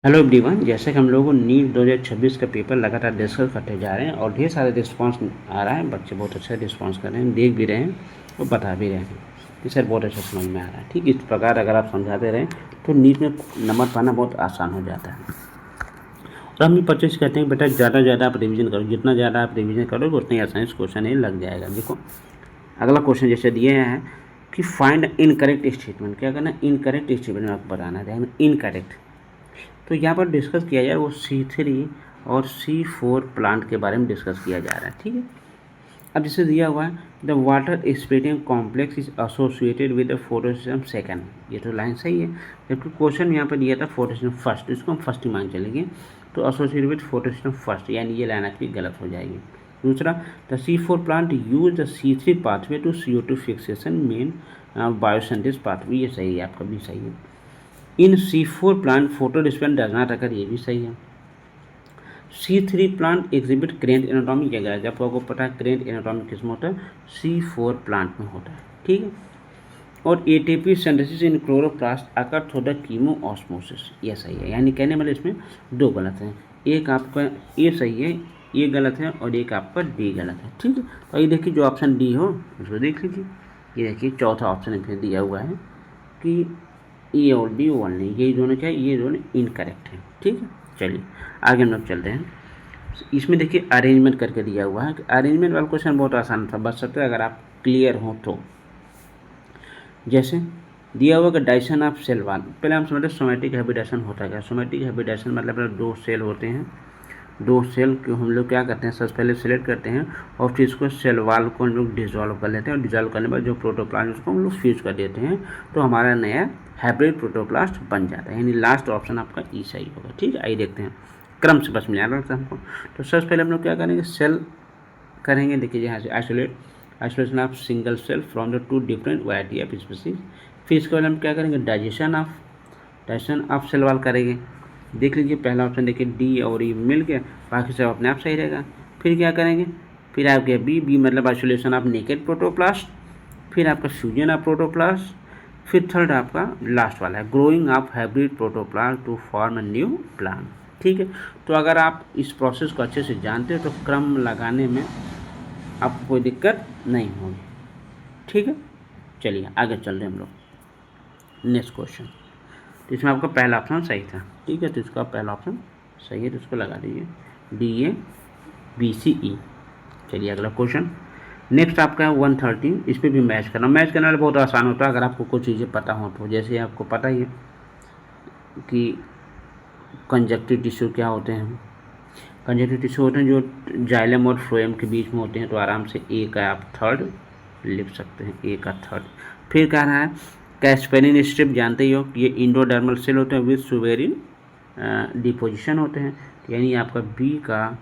Hello everyone, जैसे कि हम लोगों नीट 2026 का पेपर लगातार डिस्कस करते जा रहे हैं और ढेर सारे रिस्पांस आ रहा है। बच्चे बहुत अच्छा रिस्पांस कर रहे हैं, देख भी रहे हैं और बता भी रहे हैं कि सर बहुत अच्छा समझ में आ रहा है। ठीक, इस प्रकार अगर आप समझाते रहें तो नीट में नंबर पाना बहुत आसान हो जाता है। और हम भी परचेज कहते हैं बेटा ज़्यादा से ज़्यादा आप रिविज़न करो, जितना ज़्यादा आप रिविज़न करोगे उतना ही आसानी से क्वेश्चन ये लग जाएगा। देखो अगला क्वेश्चन जैसे दिए हैं कि फाइंड इनकरेक्ट स्टेटमेंट। क्या करना, इनकरेक्ट स्टेटमेंट आपको बताना है। इनकरेक्ट तो यहाँ पर डिस्कस किया जाए वो C3 और C4 प्लांट के बारे में डिस्कस किया जा रहा है। ठीक है, अब जैसे दिया हुआ है the water spreading complex is associated with the photosystem second, ये तो लाइन सही है। जबकि क्वेश्चन यहाँ पर दिया था फोटोसिस्टम फर्स्ट, इसको हम फर्स्ट ही मान चलेंगे। तो एसोसिएटेड विद फोटोसिस्टम फर्स्ट, यानी ये लाइन आपकी गलत हो जाएगी। दूसरा, the C4 plant use the C3 pathway to CO2 fixation main biosynthesis pathway, ये सही है, आपका भी सही है। In C4 plant photo dispense does not occur, ये भी सही है। C3 प्लांट एग्जिबिट क्रेंट एनाटॉमी, क्या गया, जब आपको पता है क्रेंट एनाटॉमी किसमें होता है, C4 प्लांट में होता है। ठीक है, और ATP synthesis in chloroplast occur through the chemo osmosis, ये सही है। यानी कहने वाले इसमें दो गलत हैं, एक आपका ए सही है, ये गलत है, और एक आपका डी गलत है। ठीक है, तो ये देखिए जो ऑप्शन डी हो उसको देख लीजिए। ये देखिए चौथा ऑप्शन फिर दिया हुआ है कि ए और डी वन नहीं, ये दोनों क्या है, ये दोनों इनकरेक्ट है। ठीक है, चलिए आगे हम लोग चलते हैं। इसमें देखिए अरेंजमेंट करके दिया हुआ है। अरेंजमेंट वाला क्वेश्चन बहुत आसान था, बस सकते अगर आप क्लियर हो तो। जैसे दिया हुआ कि डाइशन ऑफ सेल वन, पहले हम समझते सोमेटिक हैबिटेशन होता है क्या। सोमेटिक हैबिटेशन मतलब दो सेल होते हैं, दो सेल को हम लोग क्या करते हैं, सबसे पहले सिलेक्ट करते हैं और फिर इसको सेल वाल को हम लोग डिजॉल्व कर लेते हैं, और डिजॉल्व करने के बाद जो प्रोटोप्लास्ट उसको हम लोग फ्यूज कर देते हैं, तो हमारा नया हाइब्रिड प्रोटोप्लास्ट बन जाता है। यानी लास्ट ऑप्शन आपका ई सही होगा। ठीक है, आइए देखते हैं क्रम से, बस मिला रहता है हमको। तो सबसे पहले हम लोग क्या करेंगे, सेल करेंगे। देखिए यहाँ से isolation of single cell from the two different variety of species. फिर इसके बाद हम क्या करेंगे, डाइजेशन ऑफ सेल वाल करेंगे। देख लीजिए पहला ऑप्शन देखिए डी और ई मिल के बाकी सब अपने आप सही रहेगा। फिर क्या करेंगे, फिर आप गया बी मतलब आइसोलेशन ऑफ नेकेड प्रोटोप्लास्ट, फिर आपका फ्यूजन ऑफ प्रोटोप्लास्ट, फिर थर्ड आपका लास्ट वाला है growing of hybrid protoplast to form a new plant. ठीक है, तो अगर आप इस प्रोसेस को अच्छे से जानते हो तो क्रम लगाने में आपको कोई दिक्कत नहीं होगी। ठीक है, चलिए आगे चल रहे हैं हम लोग नेक्स्ट क्वेश्चन। तो इसमें आपका पहला ऑप्शन सही था। ठीक है, तो इसका पहला ऑप्शन सही है, तो इसको लगा दीजिए DABCE। चलिए अगला क्वेश्चन नेक्स्ट आपका है 113। इस पर भी मैच करना वाला बहुत आसान होता है अगर आपको कुछ चीज़ें पता हो तो। जैसे आपको पता ही है कि कंजक्टिव टिश्यू क्या होते हैं। कंजक्टिव टिश्यू होते हैं जो जाइलम और फ्लोएम के बीच में होते हैं, तो आराम से ए का आप थर्ड लिख सकते हैं, ए का थर्ड। फिर कह रहा है कैस्पेरिन स्ट्रिप, जानते ही हो कि ये इंडोडर्मल सेल होते हैं विद सुवेरिन डिपोजिशन होते हैं, यानी आपका बी का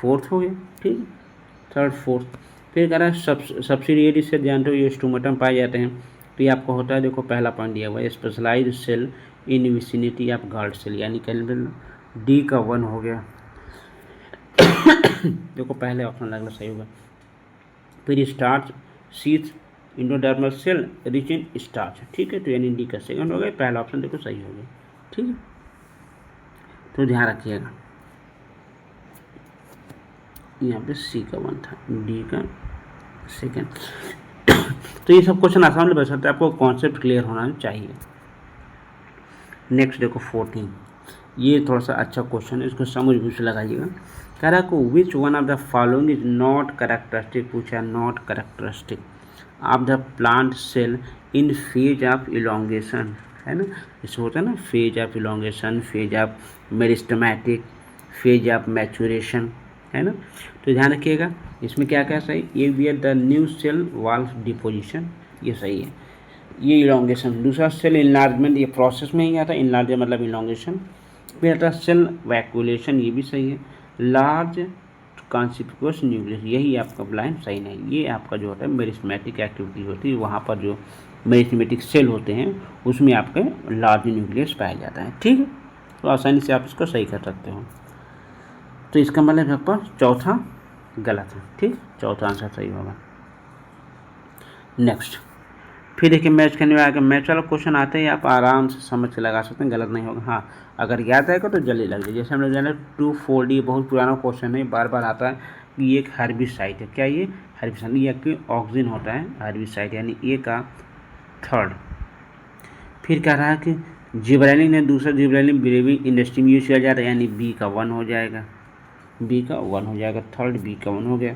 फोर्थ हो गया। ठीक, थर्ड फोर्थ। फिर कह रहा है सब्सिडियरी सेल, जानते हो ये स्टोमेटम पाए जाते हैं, तो ये आपको होता है, देखो पहला पॉइंट दिया हुआ है specialised cell in vicinity of guard cell, यानी कैलकुलेट डी का 1 हो गया। देखो पहले ऑप्शन लगना सही होगा। फिर starch sheath endodermal cell rich in starch. ठीक है, तो यानी डी का सेकंड हो गया, पहला ऑप्शन देखो सही हो गया। ठीक है, तो ध्यान रखिएगा यहाँ पे सी का 1 था, डी का सेकंड। तो ये सब क्वेश्चन आसान बन सकते हैं, आपको कॉन्सेप्ट क्लियर होना चाहिए। नेक्स्ट देखो 14, ये थोड़ा सा अच्छा क्वेश्चन है, इसको समझ भी से लगाइएगा। कह रहा को which one of the following is not characteristic, पूछा not characteristic of the plant cell in phase of elongation, है ना। इसमें होता है ना phase of elongation, phase of meristematic, phase of maturation, है ना। तो ध्यान रखिएगा इसमें क्या क्या सही, ये भी है the new cell wall deposition, ये सही है। ये इलोंगेशन, दूसरा सेल इनलार्जमेंट, ये प्रोसेस में ही आता है, इनलार्ज मतलब इलोंगेशन। फिर आता है सेल वैक्यूलेशन, ये भी सही है। लार्ज कॉन्सिपिकुअस न्यूक्लियस, यही आपका ब्लाइंड सही नहीं, ये आपका जो होता है मेरिस्टेमेटिक एक्टिविटी होती है, वहाँ पर जो मेरिस्टेमेटिक सेल होते हैं उसमें आपके लार्ज न्यूक्लियस पाया जाता है। ठीक है, तो आसानी से आप इसको सही कर सकते हो। तो इसका मतलब आपका चौथा गलत है। ठीक, चौथा आंसर सही होगा। नेक्स्ट फिर देखिए मैच करने में आगे मैच वाला क्वेश्चन आते ही आप आराम से समझ के लगा सकते हैं, गलत नहीं होगा। हाँ, अगर याद आएगा तो जल्दी लग जाए। जैसे हम लोग जाने 2,4-D, ये बहुत पुराना क्वेश्चन है, बार बार आता है कि ये एक हर्बिसाइड है। क्या ये हर्बिसाइड? ये कि ऑक्सीजन होता है हर्बिसाइड, यानी ए का थर्ड। फिर कह रहा है कि जिब्रेलिन है दूसरा, जिब्रेलिन ब्रेविंग इंडस्ट्री में यूज किया जा रहा है, यानी बी का 1 हो जाएगा, बी का 1 हो जाएगा, थर्ड बी का 1 हो गया।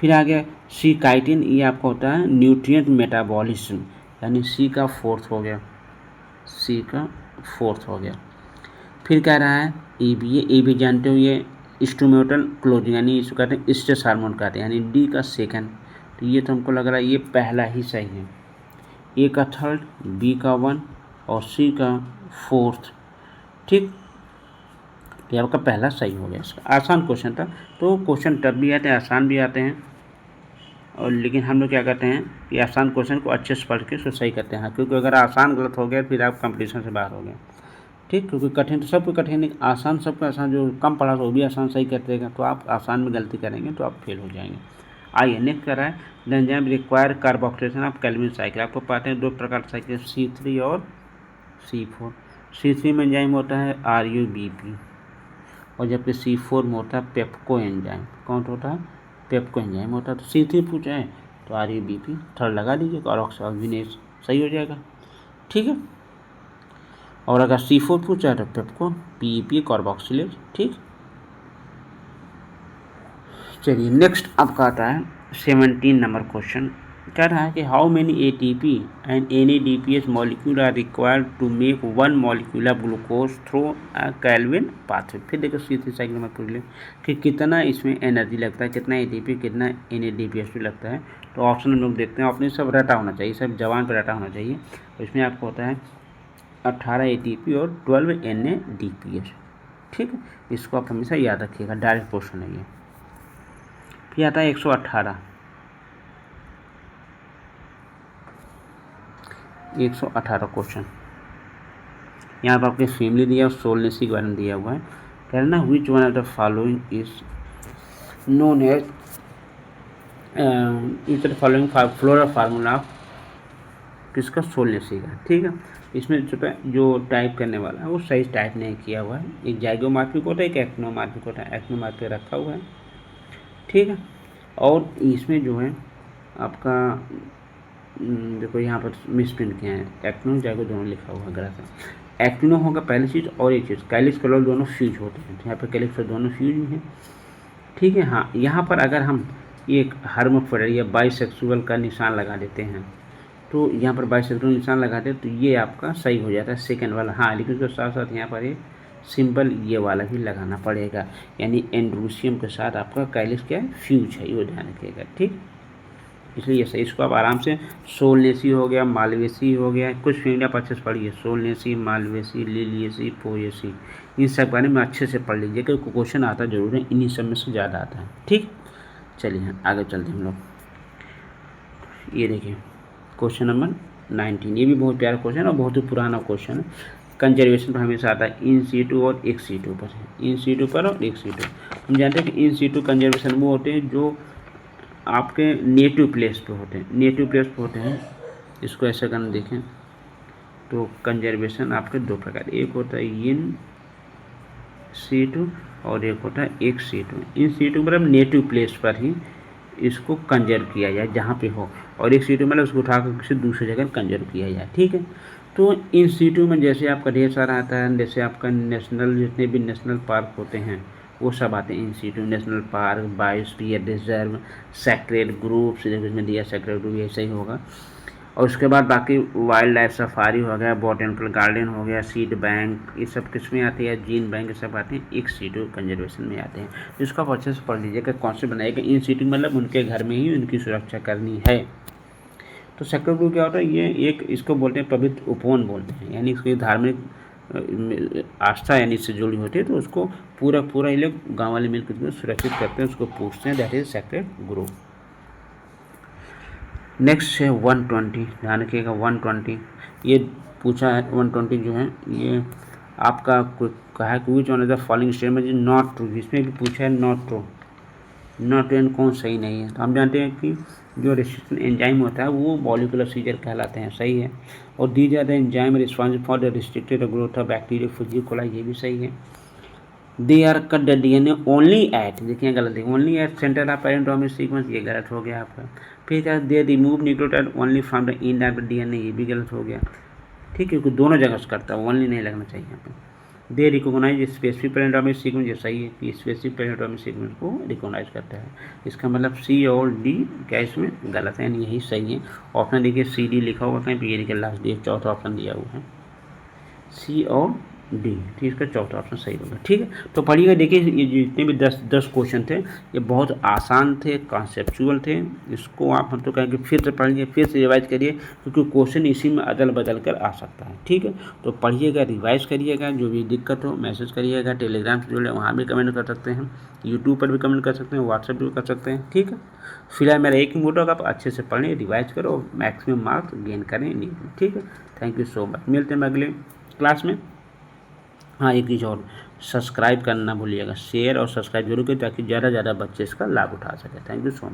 फिर आ गया सी काइटिन, ये आपका होता है न्यूट्रिएंट मेटाबॉलिज्म, यानी सी का 4th हो गया, सी का 4th हो गया। फिर कह रहा है ए बी, ए बी जानते हो ये स्टोमेटल क्लोजिंग, यानी इसको कहते हैं स्ट्रेस हार्मोन कहते हैं, यानी डी का 2nd। तो ये तो हमको लग रहा है ये पहला ही सही है, ए का 3rd, बी का 1 और सी का 4th। ठीक, ये आपका पहला सही हो गया। इसका आसान क्वेश्चन था। तो क्वेश्चन टफ भी आते हैं, आसान भी आते हैं, और लेकिन हम लोग क्या करते हैं कि आसान क्वेश्चन को अच्छे से पढ़ के उसको सही करते हैं, क्योंकि अगर आसान गलत हो गया फिर आप कंपटीशन से बाहर हो गए। ठीक, क्योंकि कठिन तो सबको कठिन है, आसान सबको आसान, जो कम पढ़ा वो भी आसान सही कर देगा, तो आप आसान में गलती करेंगे तो आप फेल हो जाएंगे। आइए नेक्स्ट कर रहा है the enzyme require carboxylation of Calvin cycle. आपको पाते हैं 2 प्रकार के साइकिल, C3 और C4। C3 में एंजाइम होता है RUBP, और जबकि C4 में होता है पेप्को एंजाइम। कौन होता है? पेप्को एंजाइम होता है। तो C3 पूछा है तो RUBP थर्ड लगा दीजिए, कार्बोक्सिलेज सही हो जाएगा। ठीक है, और अगर C4 पूछा है तो पेप्को, PEP कार्बोक्सिलेज। ठीक, चलिए नेक्स्ट आपका आता है 17 नंबर क्वेश्चन। कह रहा है कि how many ATP and NADPH molecule are required to make 1 molecule of glucose through a Calvin pathway. फिर देखो C3 साइकिल में पूछ ले कि कितना इसमें एनर्जी लगता है, कितना ATP कितना NADPH लगता है। तो ऑप्शन हम लोग देखते हैं, अपने सब रटा होना चाहिए, सब जवान पर रटा होना चाहिए। तो इसमें आपको होता है 18 ATP और 12 NADPH। ठीक है, इसको आप हमेशा याद रखिएगा, डायरेक्ट क्वेश्चन है ये। फिर आता है 118 क्वेश्चन। यहाँ पर आपके फैमिली दिया और सोलनेसी के बारे में दिया हुआ है। कहना which one of the following is known as is the following flora formula of किसका? सोलनेसी का। ठीक है, इसमें जो टाइप करने वाला है वो सही टाइप नहीं किया हुआ है। एक जाइगोमॉर्फिक होता है, एक एक्टिनोमॉर्फिक होता है, एक्टिनोमॉर्फिक रखा हुआ है। ठीक है, और इसमें जो है आपका देखो यहाँ पर मिसप्रिंट किया है, एक्टिनो जाइगो दोनों लिखा हुआ है गलत है। एक्टिनो होगा पहली चीज़, और एक चीज़ कैलिक्स क्लोल दोनों फ्यूज होते हैं, तो यहाँ पर कैलिक्स दोनों फ्यूज भी हैं। ठीक है, हाँ, यहाँ पर अगर हम एक हर्माफ्रोडाइट या बाइसेक्सुअल का निशान लगा देते हैं, तो यहाँ पर बाइसेक्सुअल निशान लगाते हैं तो ये आपका सही हो जाता है सेकंड वाला। हाँ, लेकिन उसके साथ साथ यहाँ पर एक सिंबल ये वाला भी लगाना पड़ेगा, यानी एंड्रोसियम के साथ आपका कैलिक्स क्या है? फ्यूज है, ये ध्यान रखिएगा। ठीक, इसलिए सही, इसको आप आराम से सोलनेसी हो गया, मालवेसी हो गया, कुछ फैमिली आप अच्छे से पढ़िए, सोलनेसी, मालवेसी, लिलियसी, पोएसी, इन सब बारे में अच्छे से पढ़ लीजिए, क्योंकि क्वेश्चन आता जरूर है, इन्हीं सब में से ज़्यादा आता है। ठीक, चलिए आगे चलते हैं हम लोग। ये देखिए क्वेश्चन नंबर 19, ये भी बहुत प्यारा क्वेश्चन है और बहुत ही पुराना क्वेश्चन है। कंजर्वेशन पर हमेशा आता है इन सीटू और एक सीटू पर है, इन सीटू पर और एक सीटू। हम जानते हैं कि इन सीटू कंजर्वेशन वो होते हैं जो आपके नेटिव प्लेस पे होते हैं, नेटिव प्लेस पे होते हैं। इसको ऐसा करना देखें तो कंजर्वेशन आपके 2 प्रकार, एक होता है इन सीटू और एक होता है एक सीटू। इन सीटू मतलब नेटिव प्लेस पर ही इसको कंजर्व किया जाए जहाँ पे हो, और एक सीटू मतलब उसको उठाकर किसी दूसरी जगह कंजर्व किया जाए। ठीक है, तो इन सीटू में जैसे आपका ढेर सारा आता है, जैसे आपका नेशनल, जितने भी नेशनल पार्क होते हैं वो सब आते हैं in situ, national park, biosphere reserve, sacred group, इसमें दिया सेक्रेड ग्रुप, ऐसा ही होगा। और उसके बाद बाकी वाइल्ड लाइफ सफारी हो गया, बॉटनिकल गार्डन हो गया, सीड बैंक, ये सब किस में आते हैं? जीन बैंक, ये सब आते हैं एक सीटू कंजर्वेशन में आते हैं। इसको आप अच्छे से पढ़ लीजिएगा, कौन से बनाएगा। इन सीटू मतलब उनके घर में ही उनकी सुरक्षा करनी है। तो सेक्रेड ग्रुप क्या होता है? ये एक, इसको बोलते हैं पवित्र उपवन बोलते हैं, यानी इसकी धार्मिक आस्था यानी इससे जुड़ी होती है, तो उसको पूरा ये लोग गाँव वाले मिलकर सुरक्षित करते हैं, उसको पूछते हैं, that is sacred group. Next है 120, ध्यान रखिएगा 120, ये पूछा है 120 जो है ये आपका कहा है कि विच one of the following statement is not true, इसमें भी पूछा है नॉट ट्रू। नॉट एंड कौन सही नहीं है। तो हम जानते हैं कि जो रेसिस्टेंट एंजाइम होता है वो मॉलिक्यूलर सीजर कहलाते हैं, सही है। और दी जाते हैं enzyme responsible for the restricted growth of bacteria फिजियो कोलाई, ये भी सही है। They are cut the DNA only at, देखिए गलत है, ओनली एट सेंटर ऑफ पेरेंटोमिक सीक्वेंस, ये गलत हो गया आपका। फिर they remove nucleotide only from the end of the DNA, ये भी गलत हो गया, ठीक है, क्योंकि दोनों जगह से करता है, ओनली नहीं लगना चाहिए यहाँ पे। दे रिकोगनाइज स्पेसिफिक पेरेंटोमिक सीक्वेंस, ये सही है कि स्पेसिफिक पेरेंटोमिक सीक्वेंस को रिकोगनाइज करता है। इसका मतलब सी और डी क्या इसमें गलत है, यही सही है। ऑप्शन देखिए सी डी लिखा हुआ कहीं पे, ये देखिए लास्ट डी चौथा ऑप्शन दिया हुआ है, सी और डी, ठीक, इसका चौथा ऑप्शन सही होगा, ठीक है। तो पढ़िएगा, देखिए ये जितने भी 10 क्वेश्चन थे ये बहुत आसान थे, कॉन्सेप्चुअल थे। इसको आप हम तो कहेंगे फिर से पढ़िए, फिर से रिवाइज करिए, क्योंकि क्वेश्चन इसी में अदल बदल कर आ सकता है, ठीक है। तो पढ़िएगा, रिवाइज करिएगा, जो भी दिक्कत हो मैसेज करिएगा, टेलीग्राम से जुड़े वहाँ भी कमेंट कर सकते हैं, यूट्यूब पर भी कमेंट कर सकते हैं, व्हाट्सएप भी कर सकते हैं, ठीक है। फिलहाल मेरा एक ही मोटो है, आप अच्छे से पढ़ें, रिवाइज करो, मैक्सिमम मार्क्स गेन करें, ठीक है। थैंक यू सो मच, मिलते हैं अगले क्लास में। हाँ, एक चीज़ और, सब्सक्राइब करना भूलिएगा, शेयर और सब्सक्राइब जरूर करें ताकि ज़्यादा से ज़्यादा बच्चे इसका लाभ उठा सकें। Thank you so much.